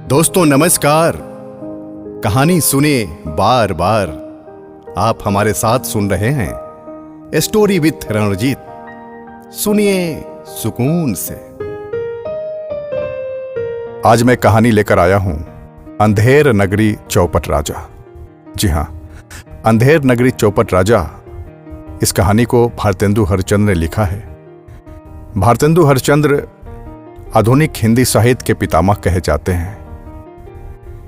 दोस्तों नमस्कार। कहानी सुने बार बार। आप हमारे साथ सुन रहे हैं स्टोरी विथ रणजीत। सुनिए सुकून से। आज मैं कहानी लेकर आया हूं अंधेर नगरी चौपट राजा। जी हां, अंधेर नगरी चौपट राजा। इस कहानी को भारतेंदु हरिश्चंद्र ने लिखा है। भारतेंदु हरिश्चंद्र आधुनिक हिंदी साहित्य के पितामह कहे जाते हैं।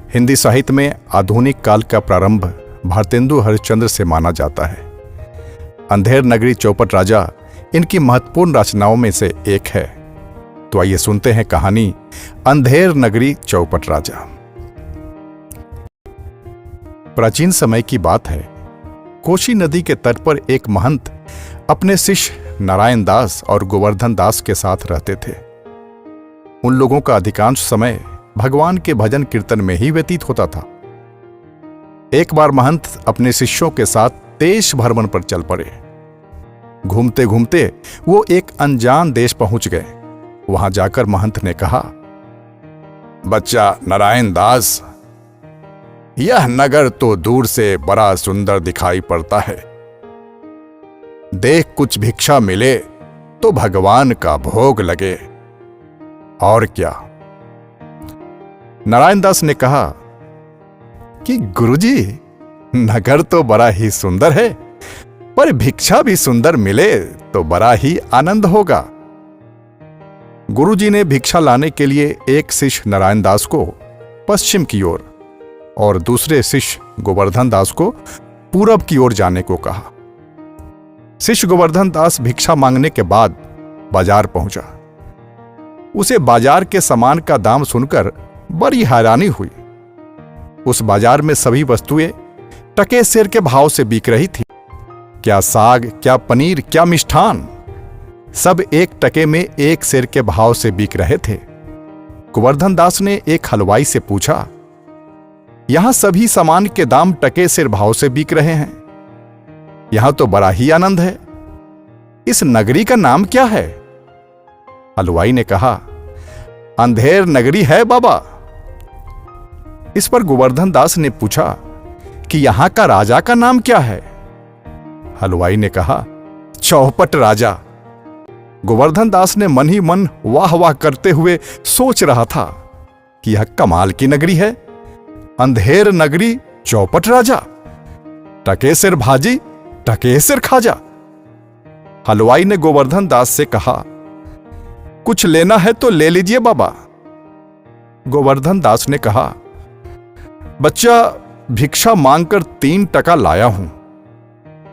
हिंदी साहित्य में आधुनिक काल का प्रारंभ भारतेंदु हरिश्चंद्र से माना जाता है। अंधेर नगरी चौपट राजा इनकी महत्वपूर्ण रचनाओं में से एक है। तो आइए सुनते हैं कहानी अंधेर नगरी चौपट राजा। प्राचीन समय की बात है। कोशी नदी के तट पर एक महंत अपने शिष्य नारायण दास और गोवर्धन दास के साथ रहते थे। उन लोगों का अधिकांश समय भगवान के भजन कीर्तन में ही व्यतीत होता था। एक बार महंत अपने शिष्यों के साथ देश भ्रमण पर चल पड़े। घूमते घूमते वो एक अनजान देश पहुंच गए। वहां जाकर महंत ने कहा, बच्चा नारायण दास, यह नगर तो दूर से बड़ा सुंदर दिखाई पड़ता है। देख कुछ भिक्षा मिले तो भगवान का भोग लगे, और क्या। नारायण दास ने कहा कि गुरुजी, नगर तो बड़ा ही सुंदर है, पर भिक्षा भी सुंदर मिले तो बड़ा ही आनंद होगा। गुरुजी ने भिक्षा लाने के लिए एक शिष्य नारायण दास को पश्चिम की ओर और दूसरे शिष्य गोवर्धन दास को पूरब की ओर जाने को कहा। शिष्य गोवर्धन दास भिक्षा मांगने के बाद बाजार पहुंचा। उसे बाजार के सामान का दाम सुनकर बड़ी हैरानी हुई। उस बाजार में सभी वस्तुएं टके सेर के भाव से बिक रही थी। क्या साग, क्या पनीर, क्या मिष्ठान, सब एक टके में एक सेर के भाव से बिक रहे थे। गोवर्धन दास ने एक हलवाई से पूछा, यहां सभी सामान के दाम टके सेर भाव से बिक रहे हैं, यहां तो बड़ा ही आनंद है। इस नगरी का नाम क्या है? हलवाई ने कहा, अंधेर नगरी है बाबा। इस पर गोवर्धन दास ने पूछा कि यहां का राजा का नाम क्या है? हलवाई ने कहा, चौपट राजा। गोवर्धन दास ने मन ही मन वाह वाह करते हुए सोच रहा था कि यह कमाल की नगरी है। अंधेर नगरी चौपट राजा, टके सिर भाजी टके सिर खाजा। हलवाई ने गोवर्धन दास से कहा, कुछ लेना है तो ले लीजिए बाबा। गोवर्धन दास ने कहा, बच्चा, भिक्षा मांगकर 3 टका लाया हूं,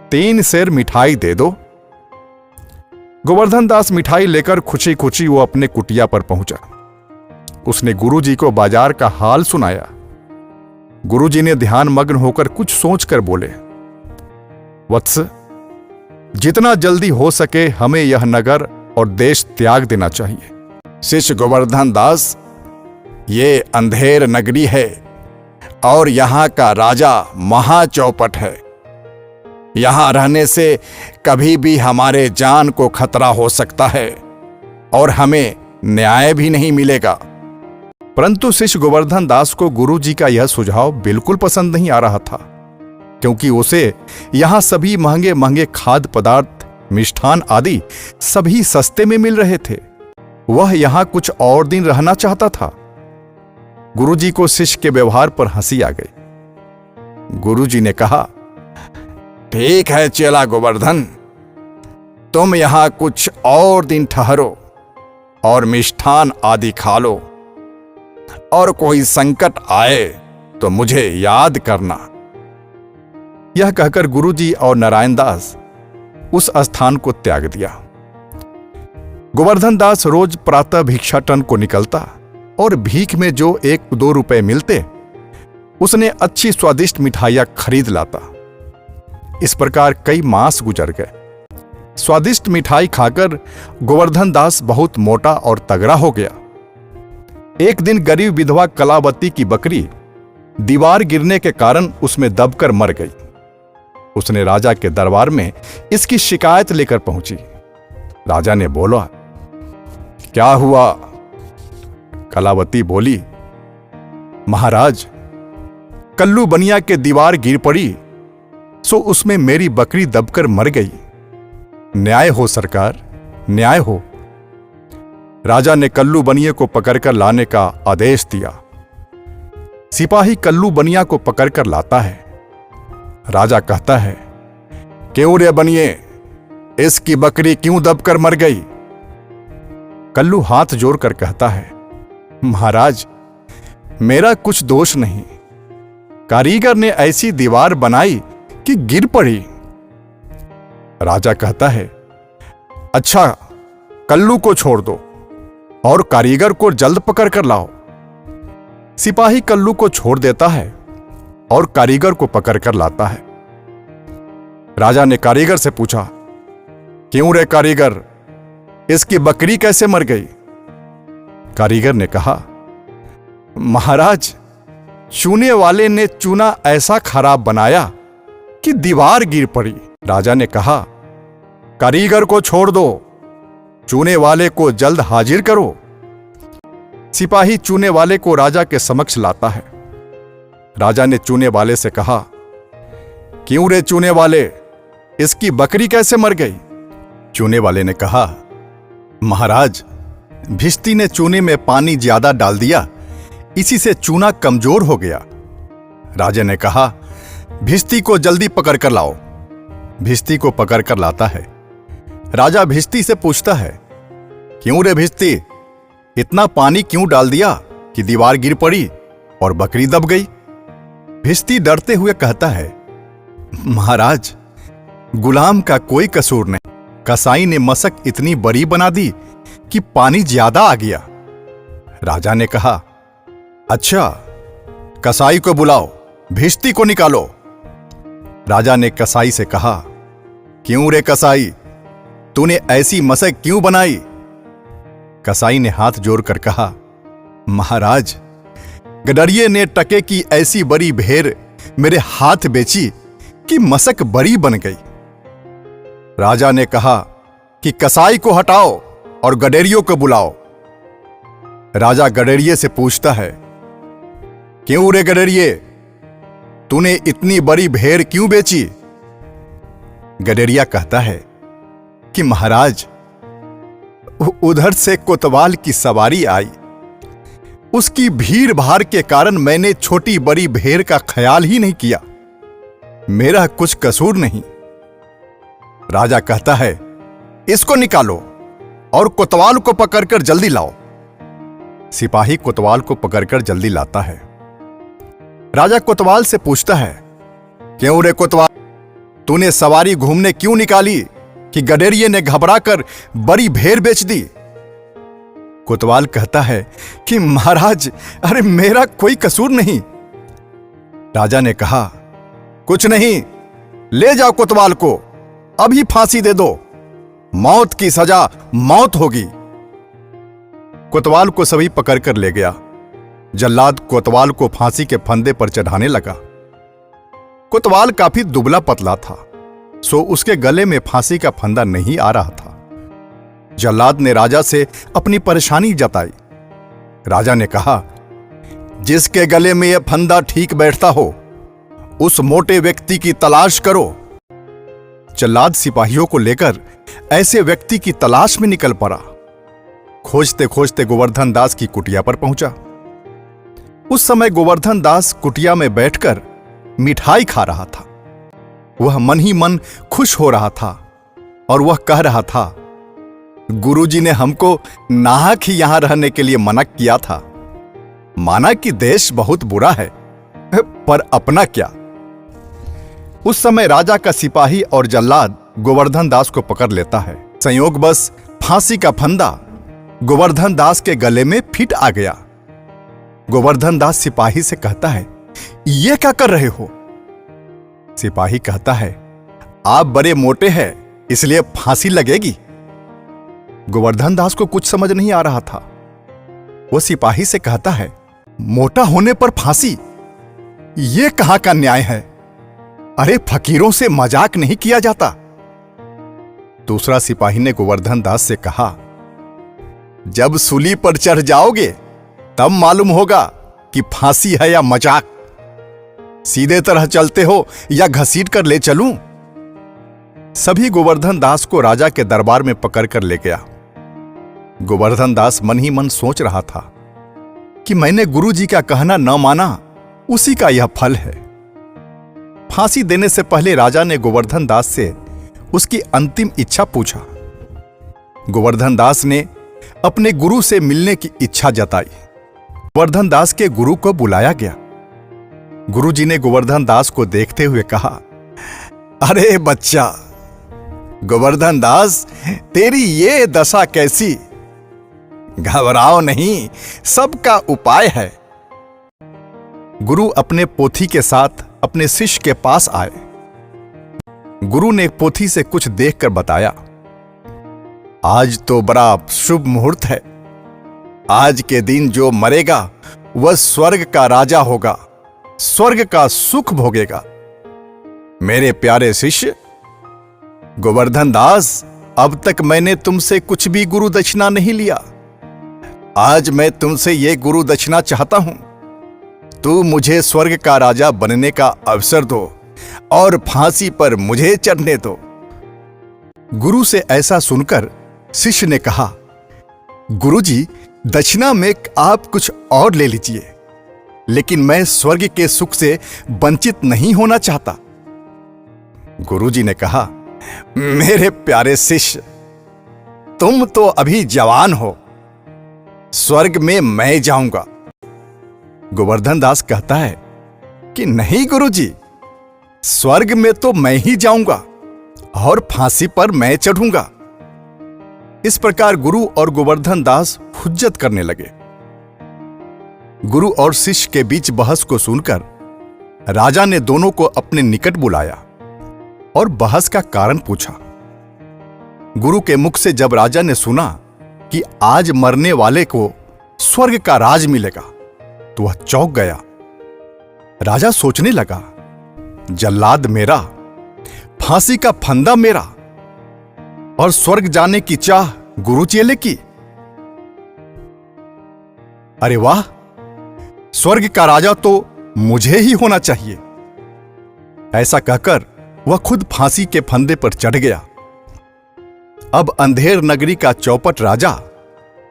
3 सेर मिठाई दे दो। गोवर्धन दास मिठाई लेकर खुशी खुशी वो अपने कुटिया पर पहुंचा। उसने गुरुजी को बाजार का हाल सुनाया। गुरुजी ने ध्यान मग्न होकर कुछ सोचकर बोले, वत्स, जितना जल्दी हो सके हमें यह नगर और देश त्याग देना चाहिए। शिष्य गोवर्धन दास, ये अंधेर नगरी है और यहां का राजा महाचौपट है। यहां रहने से कभी भी हमारे जान को खतरा हो सकता है और हमें न्याय भी नहीं मिलेगा। परंतु शिष्य गोवर्धन दास को गुरुजी का यह सुझाव बिल्कुल पसंद नहीं आ रहा था, क्योंकि उसे यहां सभी महंगे महंगे खाद्य पदार्थ, मिष्ठान आदि सभी सस्ते में मिल रहे थे। वह यहां कुछ और दिन रहना चाहता था। गुरुजी को शिष्य के व्यवहार पर हंसी आ गई। गुरुजी ने कहा, ठीक है चेला गोवर्धन, तुम यहां कुछ और दिन ठहरो और मिष्ठान आदि खा लो, और कोई संकट आए तो मुझे याद करना। यह कहकर गुरुजी और नारायण दास उस स्थान को त्याग दिया। गोवर्धन दास रोज प्रातः भिक्षाटन को निकलता और भीख में जो 1-2 रुपए मिलते उसने अच्छी स्वादिष्ट मिठाइयां खरीद लाता। इस प्रकार कई मास गुजर गए। स्वादिष्ट मिठाई खाकर गोवर्धन दास बहुत मोटा और तगड़ा हो गया। एक दिन गरीब विधवा कलावती की बकरी दीवार गिरने के कारण उसमें दबकर मर गई। उसने राजा के दरबार में इसकी शिकायत लेकर पहुंची। राजा ने बोला, क्या हुआ? कलावती बोली, महाराज, कल्लू बनिया के दीवार गिर पड़ी, सो उसमें मेरी बकरी दबकर मर गई। न्याय हो सरकार, न्याय हो। राजा ने कल्लू बनिए को पकड़कर लाने का आदेश दिया। सिपाही कल्लू बनिया को पकड़कर लाता है। राजा कहता है, क्यों रे बनिए, इसकी बकरी क्यों दबकर मर गई? कल्लू हाथ जोड़कर कहता है, महाराज, मेरा कुछ दोष नहीं। कारीगर ने ऐसी दीवार बनाई कि गिर पड़ी। राजा कहता है, अच्छा, कल्लू को छोड़ दो और कारीगर को जल्द पकड़ कर लाओ। सिपाही कल्लू को छोड़ देता है और कारीगर को पकड़ कर लाता है। राजा ने कारीगर से पूछा, क्यों रे कारीगर, इसकी बकरी कैसे मर गई? कारीगर ने कहा, महाराज, चूने वाले ने चूना ऐसा खराब बनाया कि दीवार गिर पड़ी। राजा ने कहा, कारीगर को छोड़ दो, चूने वाले को जल्द हाजिर करो। सिपाही चूने वाले को राजा के समक्ष लाता है। राजा ने चूने वाले से कहा, क्यों रे चूने वाले, इसकी बकरी कैसे मर गई? चूने वाले ने कहा, महाराज, भिश्ती ने चूने में पानी ज्यादा डाल दिया, इसी से चूना कमजोर हो गया। राजा ने कहा, भिश्ती को जल्दी पकड़ कर लाओ। भिश्ती को पकड़ कर लाता है। राजा भिश्ती से पूछता है, क्यों रे भिश्ती, इतना पानी क्यों डाल दिया कि दीवार गिर पड़ी और बकरी दब गई? भिश्ती डरते हुए कहता है, महाराज, गुलाम का कोई कसूर नहीं। कसाई ने मशक इतनी बड़ी बना दी कि पानी ज्यादा आ गया। राजा ने कहा, अच्छा, कसाई को बुलाओ, भिश्ती को निकालो। राजा ने कसाई से कहा, क्यों रे कसाई, तूने ऐसी मशक क्यों बनाई? कसाई ने हाथ जोड़कर कहा, महाराज, गडरिये ने टके की ऐसी बड़ी भेड़ मेरे हाथ बेची कि मशक बड़ी बन गई। राजा ने कहा कि कसाई को हटाओ और गडेरियों को बुलाओ। राजा गडेरिये से पूछता है, क्यों रे गडेरिये, तूने इतनी बड़ी भेड़ क्यों बेची? गडेरिया कहता है कि महाराज, उधर से कोतवाल की सवारी आई, उसकी भीड़ भाड़ के कारण मैंने छोटी बड़ी भेड़ का ख्याल ही नहीं किया। मेरा कुछ कसूर नहीं। राजा कहता है, इसको निकालो और कोतवाल को पकड़कर जल्दी लाओ। सिपाही कोतवाल को पकड़कर जल्दी लाता है। राजा कोतवाल से पूछता है, क्यों रे कोतवाल, तूने सवारी घूमने क्यों निकाली कि गडेरिये ने घबराकर बड़ी भेड़ बेच दी? कोतवाल कहता है कि महाराज, अरे मेरा कोई कसूर नहीं। राजा ने कहा, कुछ नहीं, ले जाओ कोतवाल को, अभी फांसी दे दो, मौत की सजा मौत होगी। कोतवाल को सभी पकड़कर ले गया। जल्लाद कोतवाल को फांसी के फंदे पर चढ़ाने लगा। कोतवाल काफी दुबला पतला था, सो उसके गले में फांसी का फंदा नहीं आ रहा था। जल्लाद ने राजा से अपनी परेशानी जताई। राजा ने कहा, जिसके गले में यह फंदा ठीक बैठता हो, उस मोटे व्यक्ति की तलाश करो। जल्लाद सिपाहियों को लेकर ऐसे व्यक्ति की तलाश में निकल पड़ा। खोजते खोजते गोवर्धन दास की कुटिया पर पहुंचा। उस समय गोवर्धन दास कुटिया में बैठकर मिठाई खा रहा था। वह मन ही मन खुश हो रहा था और वह कह रहा था, गुरुजी ने हमको नाहक ही यहां रहने के लिए मना किया था। माना कि देश बहुत बुरा है, पर अपना क्या। उस समय राजा का सिपाही और जल्लाद गोवर्धन दास को पकड़ लेता है। संयोग बस फांसी का फंदा गोवर्धन दास के गले में फिट आ गया। गोवर्धन दास सिपाही से कहता है, ये क्या कर रहे हो? सिपाही कहता है, आप बड़े मोटे हैं, इसलिए फांसी लगेगी। गोवर्धन दास को कुछ समझ नहीं आ रहा था। वो सिपाही से कहता है, मोटा होने पर फांसी, ये कहां का न्याय है? अरे फकीरों से मजाक नहीं किया जाता। दूसरा सिपाही ने गोवर्धन दास से कहा, जब सूली पर चढ़ जाओगे तब मालूम होगा कि फांसी है या मजाक? सीधे तरह चलते हो या घसीट कर ले चलूं? सभी गोवर्धन दास को राजा के दरबार में पकड़ कर ले गया। गोवर्धन दास मन ही मन सोच रहा था कि मैंने गुरुजी का कहना न माना, उसी का यह फल है। फांसी देने से पहले राजा ने गोवर्धन दास से उसकी अंतिम इच्छा पूछा। गोवर्धन दास ने अपने गुरु से मिलने की इच्छा जताई। गोवर्धन दास के गुरु को बुलाया गया। गुरुजी ने गोवर्धन दास को देखते हुए कहा, अरे बच्चा गोवर्धन दास, तेरी ये दशा कैसी? घबराओ नहीं, सबका उपाय है। गुरु अपने पोथी के साथ अपने शिष्य के पास आए। गुरु ने पोथी से कुछ देखकर बताया, आज तो बड़ा शुभ मुहूर्त है। आज के दिन जो मरेगा वह स्वर्ग का राजा होगा, स्वर्ग का सुख भोगेगा। मेरे प्यारे शिष्य गोवर्धन दास, अब तक मैंने तुमसे कुछ भी गुरु दक्षिणा नहीं लिया। आज मैं तुमसे ये गुरु दक्षिणा चाहता हूं। तू मुझे स्वर्ग का राजा बनने का अवसर दो और फांसी पर मुझे चढ़ने दो। गुरु से ऐसा सुनकर शिष्य ने कहा, गुरुजी, दक्षिणा में आप कुछ और ले लीजिए, लेकिन मैं स्वर्ग के सुख से वंचित नहीं होना चाहता। गुरुजी ने कहा, मेरे प्यारे शिष्य, तुम तो अभी जवान हो, स्वर्ग में मैं जाऊंगा। गोवर्धन दास कहता है कि नहीं गुरुजी, स्वर्ग में तो मैं ही जाऊंगा और फांसी पर मैं चढ़ूंगा। इस प्रकार गुरु और गोवर्धन दास हुज्जत करने लगे। गुरु और शिष्य के बीच बहस को सुनकर राजा ने दोनों को अपने निकट बुलाया और बहस का कारण पूछा। गुरु के मुख से जब राजा ने सुना कि आज मरने वाले को स्वर्ग का राज मिलेगा, तो वह चौंक गया। राजा सोचने लगा, जल्लाद मेरा, फांसी का फंदा मेरा और स्वर्ग जाने की चाह गुरु चेले की। अरे वाह, स्वर्ग का राजा तो मुझे ही होना चाहिए। ऐसा कहकर वह खुद फांसी के फंदे पर चढ़ गया। अब अंधेर नगरी का चौपट राजा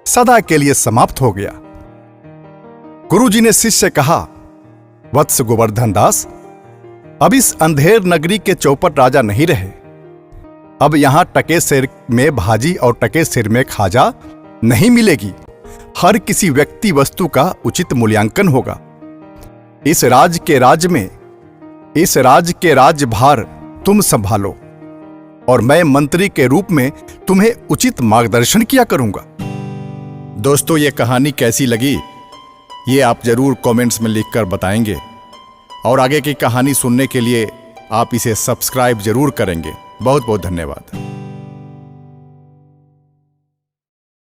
सदा के लिए समाप्त हो गया। गुरुजी ने शिष्य से कहा, वत्स गोवर्धन दास, अब इस अंधेर नगरी के चौपट राजा नहीं रहे। अब यहां टके सिर में भाजी और टके सिर में खाजा नहीं मिलेगी। हर किसी व्यक्ति वस्तु का उचित मूल्यांकन होगा। इस राज के राज्यभार तुम संभालो और मैं मंत्री के रूप में तुम्हें उचित मार्गदर्शन किया करूंगा। दोस्तों, ये कहानी कैसी लगी ये आप जरूर कमेंट्स में लिखकर बताएंगे और आगे की कहानी सुनने के लिए आप इसे सब्सक्राइब जरूर करेंगे। बहुत बहुत धन्यवाद।